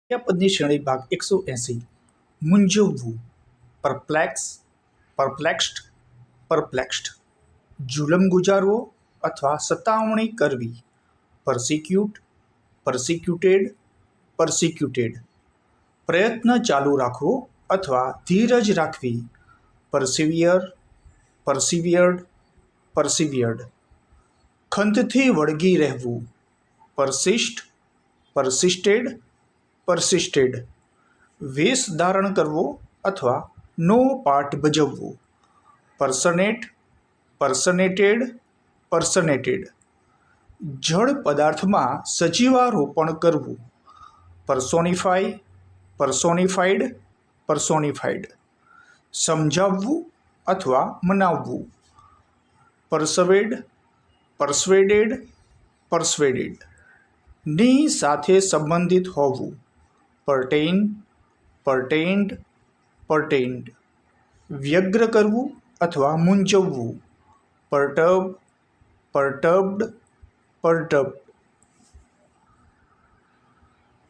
ક્રિયાપદની શ્રેણી ભાગ 180. મૂંઝવવું. પરપ્લેક્સ, પરપ્લેક્સ્ડ, પરપ્લેક્સ્ડ. જુલમ ગુજારવો અથવા સતાવણી કરવી. પરસિક્યુટ, પરસિક્યુટેડ, પરસિક્યુટેડ. પ્રયત્ન ચાલુ રાખવો અથવા ધીરજ રાખવી. પરસિવિયર, પરસિવિયર્ડ, પરસિવિયર્ડ. ખંતથી વળગી રહેવું. પરસિસ્ટ, પરસિસ્ટેડ, પરસિસ્ટેડ. વેશ ધારણ કરવો અથવા નો પાઠ ભજવવો. પર્સનેટ, પર્સનેટેડ, પર્સનેટેડ. જળ પદાર્થમાં સજીવારોપણ કરવું. પર્સોનિફાઈ, પર્સોનિફાઈડ, પર્સોનિફાઈડ. સમજાવવું અથવા મનાવવું. પરસવેડ, પરસ્વેડેડ, પરસ્વેડેડ. ની સાથે સંબંધિત હોવું. પરટેઇન, પરટેઇન્ડ, પરટેઇન્ડ. વ્યગ્ર કરવું અથવા મૂંઝવવું. પરટર્બ, પરટર્બ્ડ, પરટર્બ્ડ.